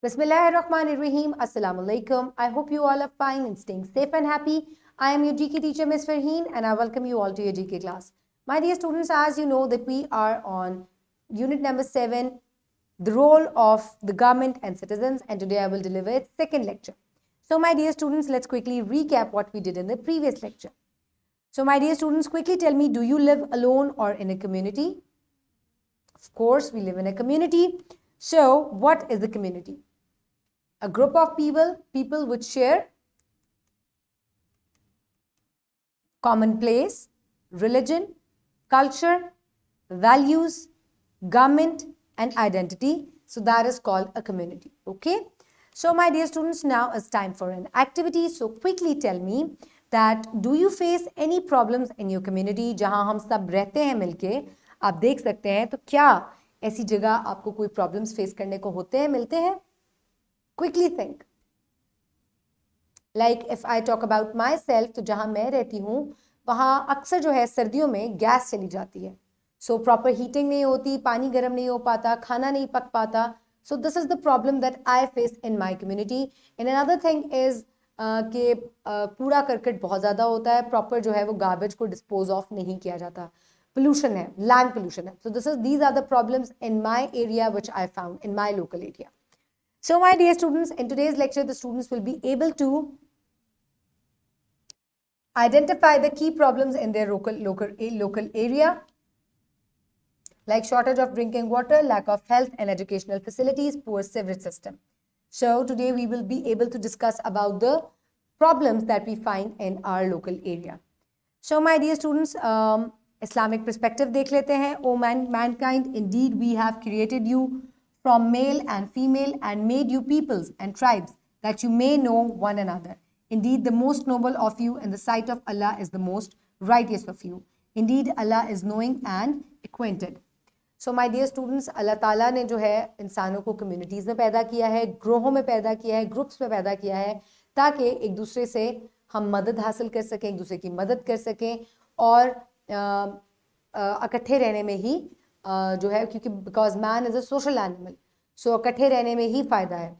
Bismillahirrahmanirrahim. Assalamu alaikum. I hope you all are fine and staying safe and happy. I am your GK teacher, Ms. Farheen, and I welcome you all to your GK class. My dear students, as you know that we are on unit number 7, the role of the government and citizens, and today I will deliver its second lecture. So my dear students, let's quickly recap what we did in the previous lecture. So my dear students, quickly tell me, do you live alone or in a community? Of course, we live in a community. So what is the community? A group of people which share common place, religion, culture, values, government, and identity. So that is called a community. Okay. So my dear students, now it's time for an activity. So quickly tell me that do you face any problems in your community? जहां हम सब रहते हैं मिलके, आप देख सकते हैं, तो क्या ऐसी जगह आपको कोई प्रॉब्लम्स फेस करने को होते हैं, मिलते हैं? Quickly think. Like if I talk about myself, तो जहां मैं रहती हूँ वहां अक्सर जो है सर्दियों में गैस चली जाती है. So proper heating नहीं होती, पानी गर्म नहीं हो पाता, खाना नहीं पक पाता. So this is the problem that I face in my community. And another thing is कि कूड़ा करकट बहुत ज़्यादा होता है, प्रॉपर जो है वो गार्बेज को डिस्पोज ऑफ नहीं किया जाता. Pollution है, land pollution है. So these are the problems in my area which I found in my local area. So my dear students, in today's lecture, the students will be able to identify the key problems in their local area, like shortage of drinking water, lack of health and educational facilities, poor sewerage system. So today we will be able to discuss about the problems that we find in our local area. So my dear students, Islamic perspective dekh lete hain. O mankind, indeed we have created you from male and female and made you peoples and tribes that you may know one another. Indeed, the most noble of you in the sight of Allah is the most righteous of you. Indeed, Allah is knowing and acquainted. So my dear students, Allah Ta'ala ने जो है इंसानों को communities में पैदा किया है, ग्रोहों में पैदा किया है, ग्रुप्स में पैदा किया है, ताकि एक दूसरे से हम मदद हासिल कर सकें, एक दूसरे की मदद कर सकें और इकट्ठे रहने में ही जो है, क्योंकि because man is a social animal, so इकट्ठे रहने में ही फायदा है.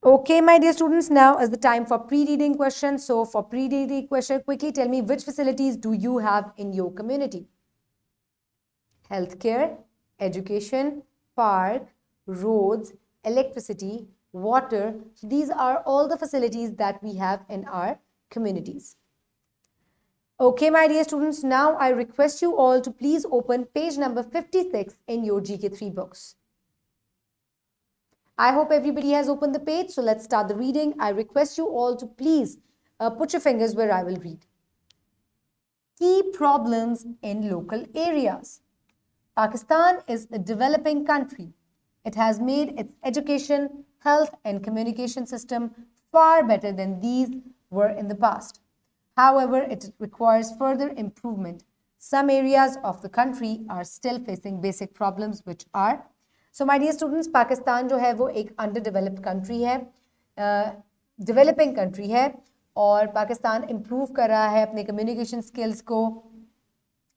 Okay, my dear students, now is the time for pre-reading questions. So for pre-reading question, quickly tell me which facilities do you have in your community? Healthcare, education, park, roads, electricity, water. So these are all the facilities that we have in our communities. Okay, my dear students, now I request you all to please open page number 56 in your GK3 books. I hope everybody has opened the page, so let's start the reading. I request you all to please put your fingers where I will read. Key problems in local areas. Pakistan is a developing country. It has made its education, health, and communication system far better than these were in the past. However, it requires further improvement. Some areas of the country are still facing basic problems, which are. So my dear students, Pakistan जो है वो एक underdeveloped country है, developing country है, और Pakistan improve कर रहा है अपने communication skills को,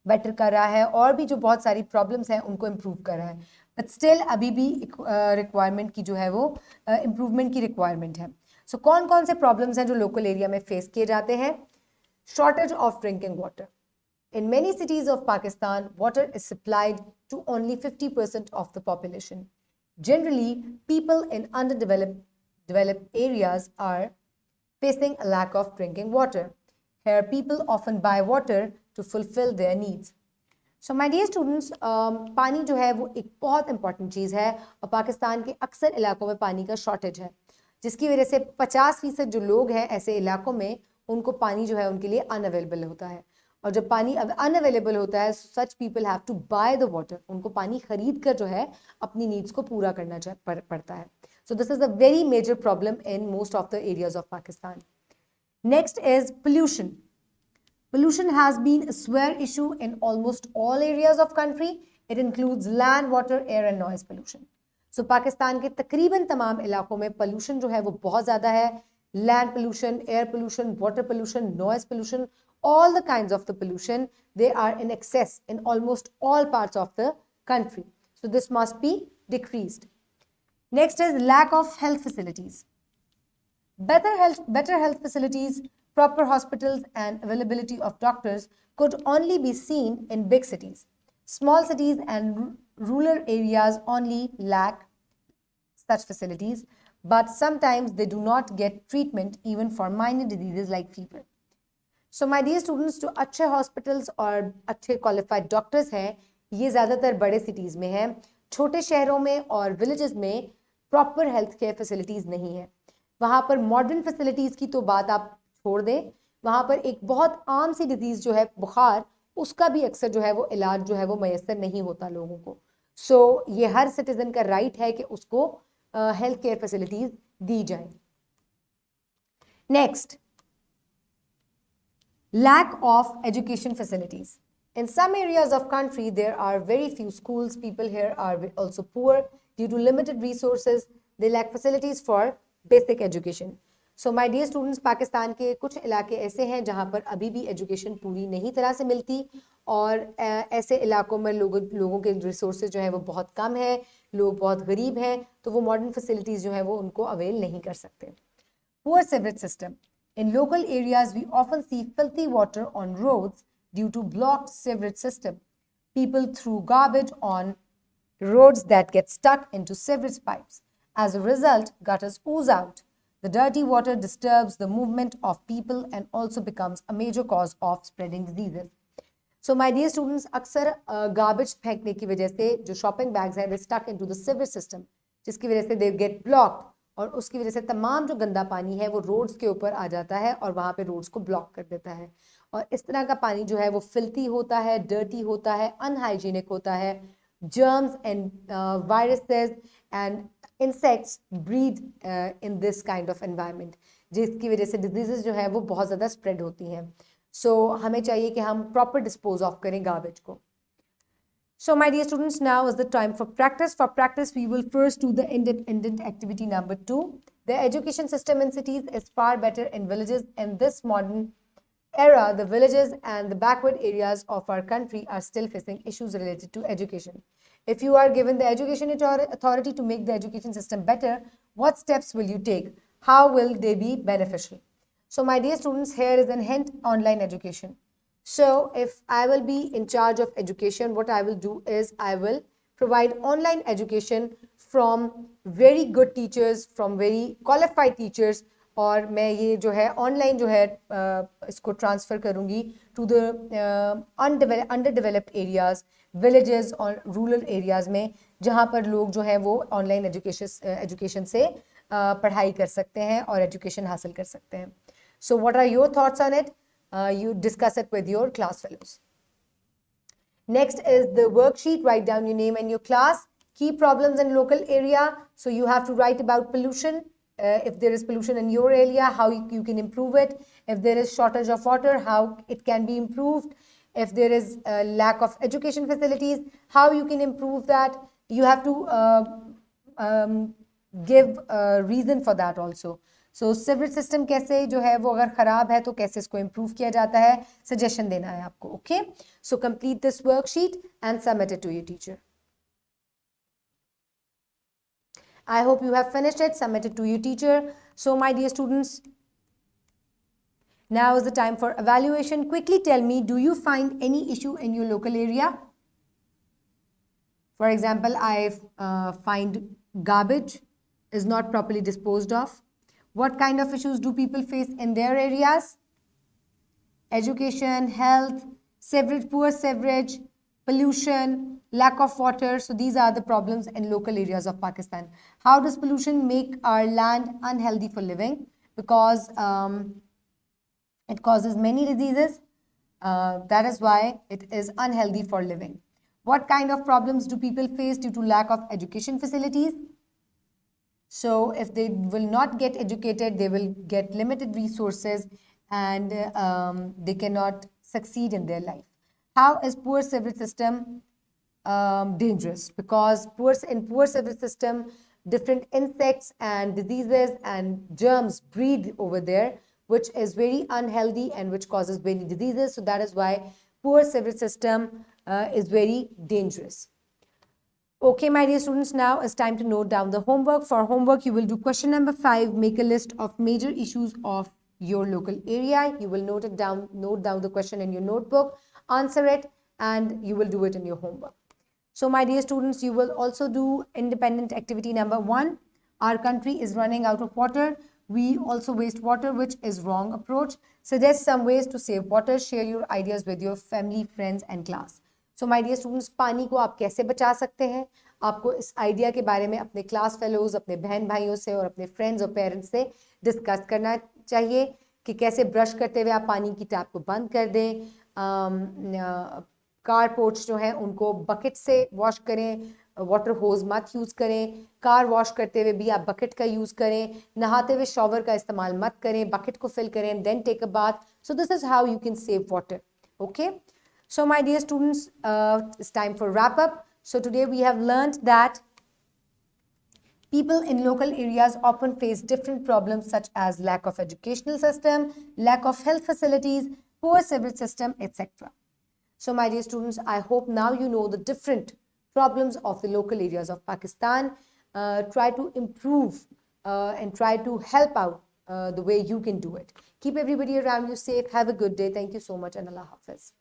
better कर रहा है, और भी जो बहुत सारी problems हैं उनको improve कर रहा है. But still अभी भी requirement की जो है वो improvement की requirement है. So कौन कौन से problems हैं जो local area में face किए जाते हैं? Shortage of drinking water. In many cities of Pakistan, water is supplied to only 50% of the population. Generally, people in underdeveloped areas are facing a lack of drinking water. Here, people often buy water to fulfill their needs. So, my dear students, पानी जो है वो एक बहुत important चीज़ है और पाकिस्तान के अक्सर इलाकों में पानी का shortage है, जिसकी वजह से 50% जो लोग हैं ऐसे इलाकों में उनको पानी जो है उनके लिए unavailable होता है. और जब पानी अनअवेलेबल होता है, such people have to buy the water, उनको पानी खरीद कर जो है अपनी नीड्स को पूरा करना पड़ता है. So this is a very major problem in most of the areas of Pakistan. Next is pollution. Pollution has been a swear issue in almost all areas of country. It includes land, water, air and noise pollution. So Pakistan के तकरीबन तमाम इलाकों में pollution जो है वो बहुत ज़्यादा है. Land pollution, air pollution, water pollution, noise pollution, all the kinds of the pollution, they are in excess in almost all parts of the country. So this must be decreased. Next is lack of health facilities. Better health facilities, proper hospitals, and availability of doctors could only be seen in big cities. Small cities and rural areas only lack such facilities, but sometimes they do not get treatment even for minor diseases like fever. So my dear students, जो अच्छे hospitals और अच्छे qualified doctors हैं, ये ज़्यादातर बड़े cities में हैं. छोटे शहरों में और विलेजेस में प्रॉपर हेल्थ केयर फैसिलिटीज़ नहीं है. वहाँ पर मॉडर्न फैसिलिटीज़ की तो बात आप छोड़ दें, वहाँ पर एक बहुत आम सी डिजीज़ जो है बुखार, उसका भी अक्सर जो है वो इलाज जो है वो मैसर नहीं होता लोगों को. सो ये हर सिटीज़न का राइट है कि उसको हेल्थ केयर फैसिलिटीज़ दी जाए. Next, lack of education facilities. In some areas of country, there are very few schools. People here are also poor due to limited resources. They lack facilities for basic education. So my dear students, Pakistan के कुछ इलाके ऐसे हैं जहाँ पर अभी भी education पूरी नहीं तरह से मिलती और ऐसे इलाकों में लोगों के रिसोर्सेज जो है वो बहुत कम है, लोग बहुत गरीब हैं, तो वो मॉडर्न फैसिलिटीज़ जो है वो उनको अवेल नहीं कर सकते. Poor sewage system. In local areas, we often see filthy water on roads due to blocked sewage system. People throw garbage on roads that get stuck into sewage pipes. As a result, gutters ooze out. The dirty water disturbs the movement of people and also becomes a major cause of spreading diseases. So my dear students, अक्सर garbage फेंकने की वजह से जो shopping bags हैं, they stuck into the sewage system, जिसकी वजह से they get blocked. और उसकी वजह से तमाम जो गंदा पानी है वो रोड्स के ऊपर आ जाता है और वहाँ पे रोड्स को ब्लॉक कर देता है. और इस तरह का पानी जो है वो फिल्थी होता है, डर्टी होता है, अनहाइजीनिक होता है. Germs and viruses and insects breed in this kind of environment, जिसकी वजह से डिजीजेस जो है वो बहुत ज़्यादा स्प्रेड होती हैं. सो हमें चाहिए कि हम प्रॉपर डिस्पोज ऑफ करें गार्बेज को. So my dear students, now is the time for practice. For practice, we will first do the independent activity number 2. The education system in cities is far better in villages. In this modern era, the villages and the backward areas of our country are still facing issues related to education. If you are given the education authority to make the education system better, what steps will you take? How will they be beneficial? So my dear students, here is a hint: online education. So if I will be in charge of education, what I will do is I will provide online education from very good teachers, from very qualified teachers, और मैं ये जो है online जो है इसको transfer करूँगी to the underdeveloped areas, villages और रूरल एरियाज़ में, जहाँ पर लोग जो है वो ऑनलाइन एजुकेशन से पढ़ाई कर सकते हैं और एजुकेशन हासिल कर सकते हैं. So what are your thoughts on it? You discuss it with your class fellows. Next is the worksheet. Write down your name and your class. Key problems in local area. So you have to write about pollution. If there is pollution in your area, how you can improve it. If there is shortage of water, how it can be improved. If there is a lack of education facilities, how you can improve that. You have to give a reason for that also. So civil system कैसे जो है वो अगर ख़राब है तो कैसे इसको इम्प्रूव किया जाता है, सजेशन देना है आपको. Okay, so complete this worksheet and submit it to your teacher. I hope you have finished it, submit it to your teacher. So my dear students, now is the time for evaluation. Quickly tell me, do you find any issue in your local area? For example, I find garbage is not properly disposed of. What kind of issues do people face in their areas? Education, health, sewerage, poor sewerage, pollution, lack of water. So these are the problems in local areas of Pakistan. How does pollution make our land unhealthy for living? Because it causes many diseases. That is why it is unhealthy for living. What kind of problems do people face due to lack of education facilities? So if they will not get educated, they will get limited resources and they cannot succeed in their life. How is poor sewage system dangerous? Because in poor sewage system, different insects and diseases and germs breed over there, which is very unhealthy and which causes many diseases. So that is why poor sewage system is very dangerous. Okay, my dear students, now it's time to note down the homework. For homework, you will do question number 5. Make a list of major issues of your local area. You will note down the question in your notebook, answer it, and you will do it in your homework. So, my dear students, you will also do independent activity number 1. Our country is running out of water. We also waste water, which is wrong approach. Suggest some ways to save water. Share your ideas with your family, friends, and class. So my dear students, पानी को आप कैसे बचा सकते हैं? आपको इस idea के बारे में अपने क्लास फेलोज, अपने बहन भाइयों से और अपने फ्रेंड्स और पेरेंट्स से डिस्कस करना चाहिए कि कैसे ब्रश करते हुए आप पानी की टैप को बंद कर दें, कार पोर्च जो है उनको बकेट से वॉश करें, वाटर होज मत यूज़ करें, कार वॉश करते हुए भी आप बकेट का यूज़ करें, नहाते हुए शॉवर का इस्तेमाल मत करें, बकेट को फिल करें, then take a bath. So this is how you can save water. Okay. So my dear students, it's time for wrap up. So today we have learned that people in local areas often face different problems such as lack of educational system, lack of health facilities, poor civil system, etc. So my dear students, I hope now you know the different problems of the local areas of Pakistan. Try to improve and try to help out the way you can do it. Keep everybody around you safe. Have a good day. Thank you so much and Allah Hafiz.